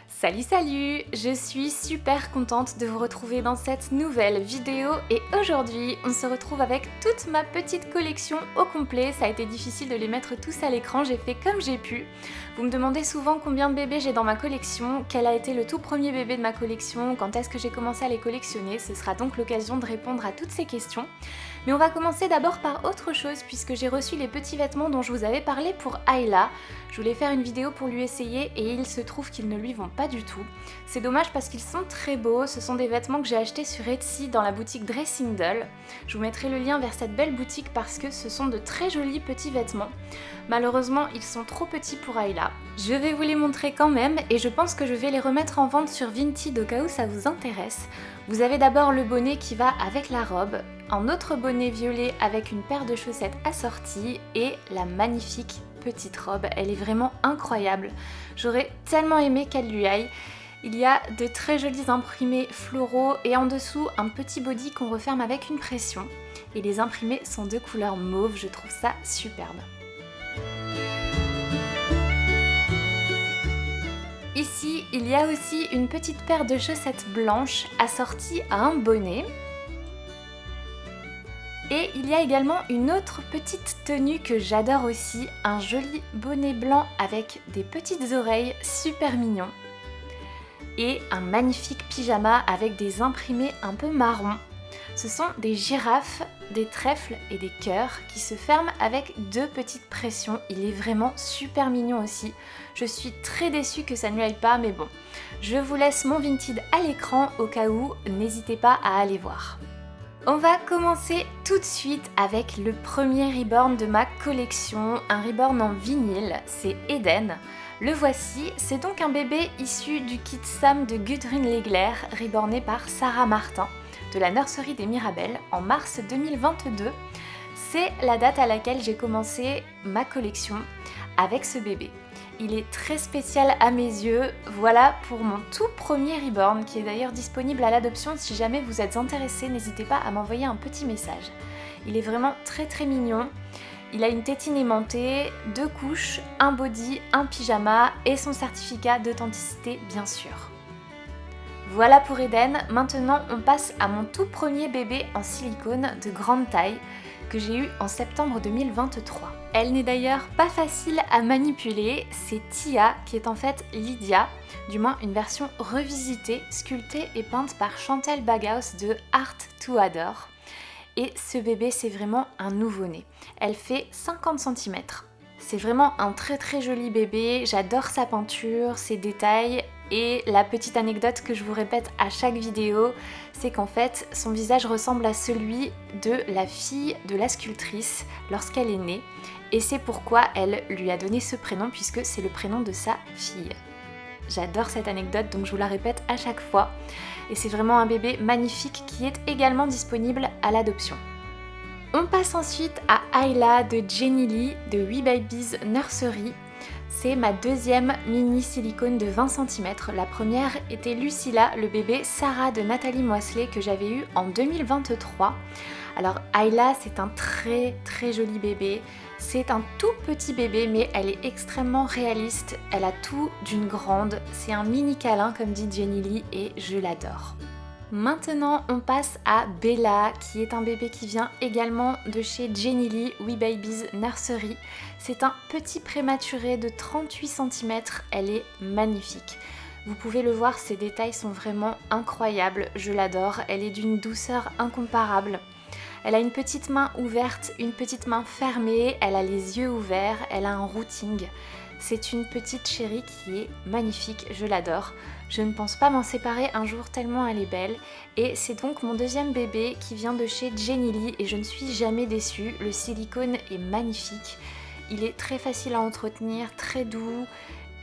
Salut salut! Je suis super contente de vous retrouver dans cette nouvelle vidéo et aujourd'hui on se retrouve avec toute ma petite collection au complet. Ça a été difficile de les mettre tous à l'écran, j'ai fait comme j'ai pu. Vous me demandez souvent combien de bébés j'ai dans ma collection, quel a été le tout premier bébé de ma collection, quand est-ce que j'ai commencé à les collectionner. Ce sera donc l'occasion de répondre à toutes ces questions. Mais on va commencer d'abord par autre chose puisque j'ai reçu les petits vêtements dont je vous avais parlé pour Ayla. Je voulais faire une vidéo pour lui essayer et il se trouve qu'ils ne lui vont pas du tout. C'est dommage parce qu'ils sont très beaux, ce sont des vêtements que j'ai achetés sur Etsy dans la boutique Dressing Doll. Je vous mettrai le lien vers cette belle boutique parce que ce sont de très jolis petits vêtements. Malheureusement, ils sont trop petits pour Ayla. Je vais vous les montrer quand même et je pense que je vais les remettre en vente sur Vinted au cas où ça vous intéresse. Vous avez d'abord le bonnet qui va avec la robe, un autre bonnet violet avec une paire de chaussettes assorties et la magnifique petite robe. Elle est vraiment incroyable. J'aurais tellement aimé qu'elle lui aille. Il y a de très jolis imprimés floraux et en dessous un petit body qu'on referme avec une pression. Et les imprimés sont de couleur mauve, je trouve ça superbe. Ici, il y a aussi une petite paire de chaussettes blanches assorties à un bonnet. Et il y a également une autre petite tenue que j'adore aussi, un joli bonnet blanc avec des petites oreilles super mignon. Et un magnifique pyjama avec des imprimés un peu marron. Ce sont des girafes, des trèfles et des cœurs qui se ferment avec deux petites pressions. Il est vraiment super mignon aussi. Je suis très déçue que ça ne lui aille pas, mais bon. Je vous laisse mon Vinted à l'écran au cas où, n'hésitez pas à aller voir. On va commencer tout de suite avec le premier reborn de ma collection, un reborn en vinyle, c'est Eden. Le voici, c'est donc un bébé issu du kit Sam de Gudrun Legler, reborné par Sarah Martin, de la nurserie des Mirabelles, en mars 2022. C'est la date à laquelle j'ai commencé ma collection avec ce bébé. Il est très spécial à mes yeux, voilà pour mon tout premier reborn qui est d'ailleurs disponible à l'adoption. Si jamais vous êtes intéressé, n'hésitez pas à m'envoyer un petit message. Il est vraiment très mignon, il a une tétine aimantée, 2 couches, un body, un pyjama et son certificat d'authenticité bien sûr. Voilà pour Eden, maintenant on passe à mon tout premier bébé en silicone de grande taille que j'ai eu en septembre 2023. Elle n'est d'ailleurs pas facile à manipuler, c'est Tia qui est en fait Lydia, du moins une version revisitée, sculptée et peinte par Chantal Baghaus de Art to Adore. Et ce bébé c'est vraiment un nouveau-né. Elle fait 50 cm. C'est vraiment un très joli bébé, j'adore sa peinture, ses détails. Et la petite anecdote que je vous répète à chaque vidéo, c'est qu'en fait son visage ressemble à celui de la fille de la sculptrice lorsqu'elle est née. Et c'est pourquoi elle lui a donné ce prénom puisque c'est le prénom de sa fille. J'adore cette anecdote donc je vous la répète à chaque fois. Et c'est vraiment un bébé magnifique qui est également disponible à l'adoption. On passe ensuite à Ayla de Jenny Lee de We Babies Nursery. C'est ma deuxième mini silicone de 20 cm. La première était Lucilla, le bébé Sarah de Nathalie Moiselet que j'avais eu en 2023. Alors Ayla, c'est un très joli bébé. C'est un tout petit bébé mais elle est extrêmement réaliste. Elle a tout d'une grande. C'est un mini câlin comme dit Jenny Lee et je l'adore. Maintenant, on passe à Bella, qui est un bébé qui vient également de chez Jenny Lee We Babies Nursery. C'est un petit prématuré de 38 cm, elle est magnifique. Vous pouvez le voir, ses détails sont vraiment incroyables, je l'adore, elle est d'une douceur incomparable. Elle a une petite main ouverte, une petite main fermée, elle a les yeux ouverts, elle a un routing. C'est une petite chérie qui est magnifique, je l'adore. Je ne pense pas m'en séparer un jour tellement elle est belle. Et c'est donc mon deuxième bébé qui vient de chez Jenny Lee et je ne suis jamais déçue. Le silicone est magnifique. Il est très facile à entretenir, très doux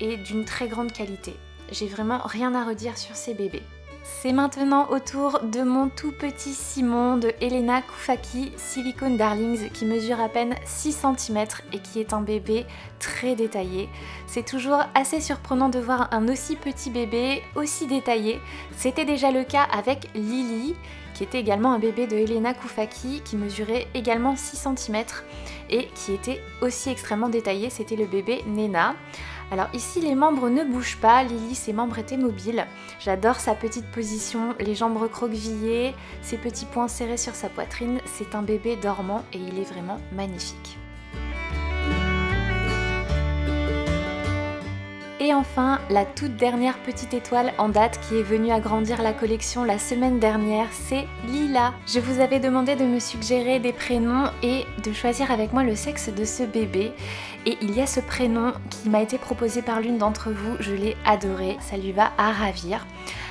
et d'une très grande qualité. J'ai vraiment rien à redire sur ces bébés. C'est maintenant au tour de mon tout petit Simon de Elena Koufaki Silicone Darlings qui mesure à peine 6 cm et qui est un bébé très détaillé. C'est toujours assez surprenant de voir un aussi petit bébé aussi détaillé. C'était déjà le cas avec Lily qui était également un bébé de Elena Koufaki qui mesurait également 6 cm et qui était aussi extrêmement détaillé, c'était le bébé Nena. Alors ici les membres ne bougent pas, Lily ses membres étaient mobiles. J'adore sa petite position, les jambes recroquevillées, ses petits poings serrés sur sa poitrine, c'est un bébé dormant et il est vraiment magnifique. Et enfin, la toute dernière petite étoile en date qui est venue agrandir la collection la semaine dernière, c'est Lila. Je vous avais demandé de me suggérer des prénoms et de choisir avec moi le sexe de ce bébé. Et il y a ce prénom qui m'a été proposé par l'une d'entre vous, je l'ai adoré, ça lui va à ravir.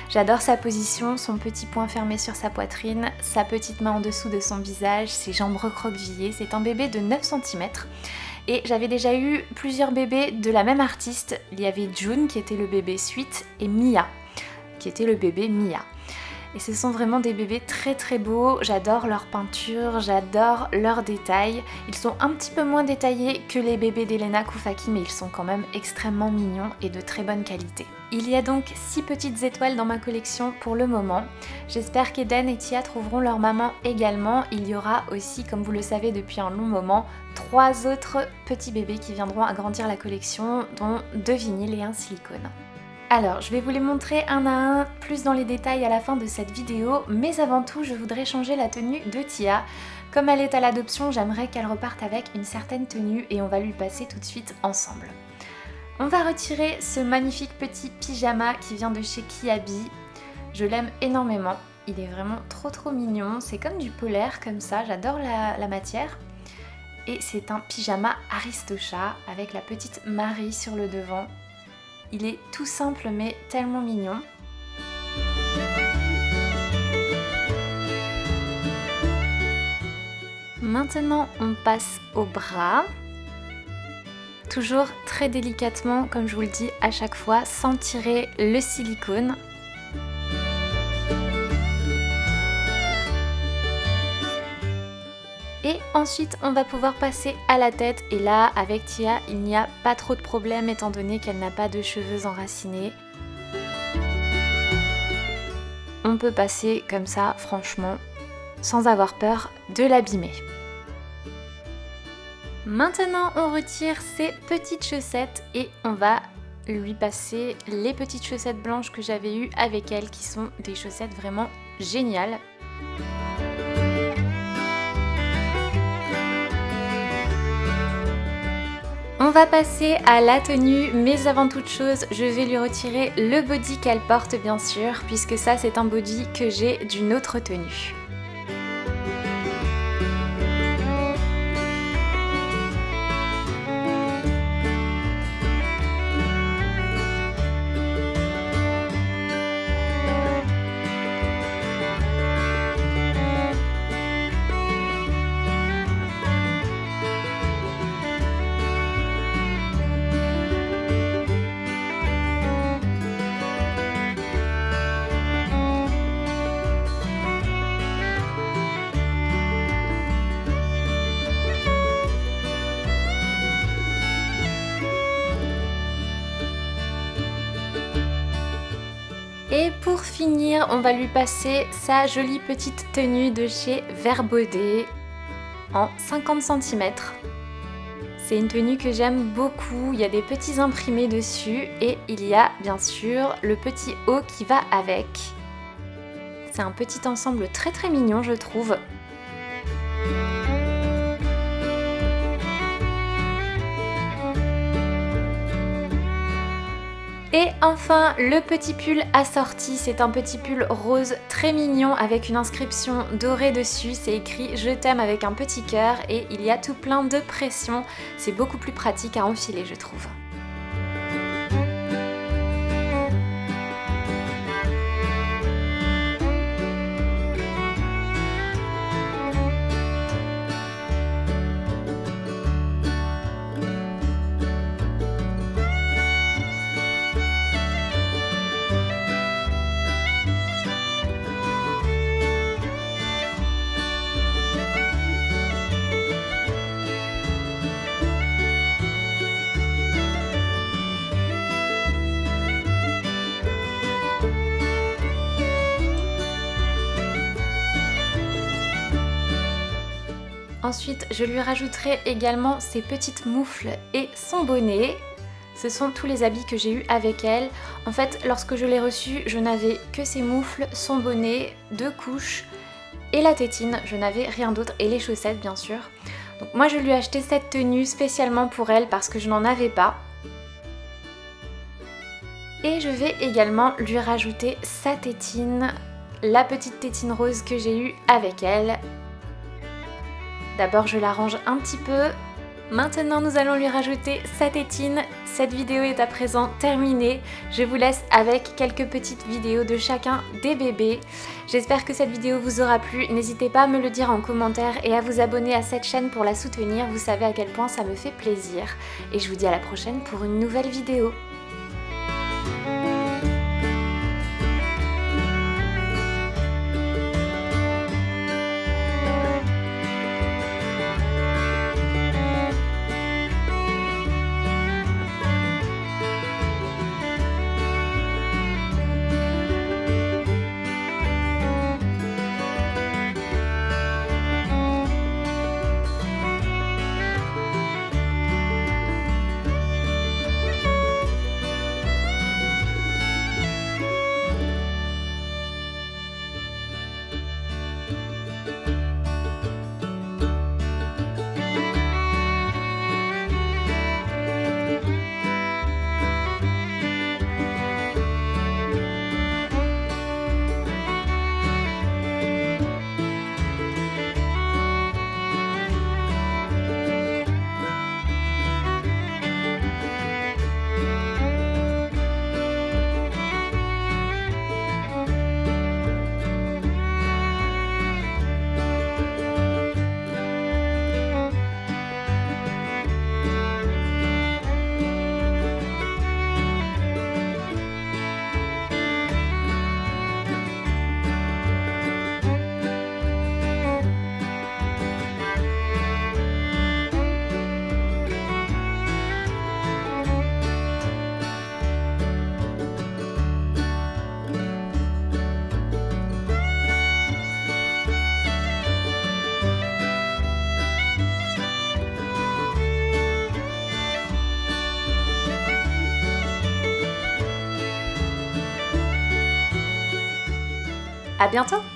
J'adore sa position, son petit poing fermé sur sa poitrine, sa petite main en dessous de son visage, ses jambes recroquevillées, c'est un bébé de 9 cm. Et j'avais déjà eu plusieurs bébés de la même artiste. Il y avait June qui était le bébé Sweet et Mia qui était le bébé Mia. Et ce sont vraiment des bébés très très beaux, j'adore leur peinture, j'adore leurs détails. Ils sont un petit peu moins détaillés que les bébés d'Elena Koufaki, mais ils sont quand même extrêmement mignons et de très bonne qualité. Il y a donc 6 petites étoiles dans ma collection pour le moment. J'espère qu'Eden et Tia trouveront leur maman également. Il y aura aussi, comme vous le savez depuis un long moment, 3 autres petits bébés qui viendront agrandir la collection, dont 2 vinyles et un silicone. Alors, je vais vous les montrer un à un, plus dans les détails à la fin de cette vidéo, mais avant tout, je voudrais changer la tenue de Tia. Comme elle est à l'adoption, j'aimerais qu'elle reparte avec une certaine tenue et on va lui passer tout de suite ensemble. On va retirer ce magnifique petit pyjama qui vient de chez Kiabi. Je l'aime énormément, il est vraiment trop mignon, c'est comme du polaire comme ça, j'adore la matière. Et c'est un pyjama Aristocha avec la petite Marie sur le devant. Il est tout simple mais tellement mignon. Maintenant on passe au bras. Toujours très délicatement, comme je vous le dis à chaque fois, sans tirer le silicone. Et ensuite on va pouvoir passer à la tête et là avec Tia il n'y a pas trop de problème étant donné qu'elle n'a pas de cheveux enracinés. On peut passer comme ça franchement sans avoir peur de l'abîmer. Maintenant on retire ses petites chaussettes et on va lui passer les petites chaussettes blanches que j'avais eues avec elle qui sont des chaussettes vraiment géniales. On va passer à la tenue, mais avant toute chose, je vais lui retirer le body qu'elle porte bien sûr, puisque ça c'est un body que j'ai d'une autre tenue. Et pour finir, on va lui passer sa jolie petite tenue de chez Verbaudet en 50 cm. C'est une tenue que j'aime beaucoup, il y a des petits imprimés dessus et il y a bien sûr le petit haut qui va avec. C'est un petit ensemble très mignon je trouve. Et enfin, le petit pull assorti, c'est un petit pull rose très mignon avec une inscription dorée dessus. C'est écrit « Je t'aime » avec un petit cœur et il y a tout plein de pression. C'est beaucoup plus pratique à enfiler, je trouve. Ensuite, je lui rajouterai également ses petites moufles et son bonnet. Ce sont tous les habits que j'ai eus avec elle. En fait, lorsque je l'ai reçue, je n'avais que ses moufles, son bonnet, 2 couches et la tétine. Je n'avais rien d'autre et les chaussettes bien sûr. Donc moi je lui ai acheté cette tenue spécialement pour elle parce que je n'en avais pas. Et je vais également lui rajouter sa tétine, la petite tétine rose que j'ai eue avec elle. D'abord je l'arrange un petit peu. Maintenant nous allons lui rajouter sa tétine. Cette vidéo est à présent terminée. Je vous laisse avec quelques petites vidéos de chacun des bébés. J'espère que cette vidéo vous aura plu. N'hésitez pas à me le dire en commentaire et à vous abonner à cette chaîne pour la soutenir. Vous savez à quel point ça me fait plaisir. Et je vous dis à la prochaine pour une nouvelle vidéo. À bientôt!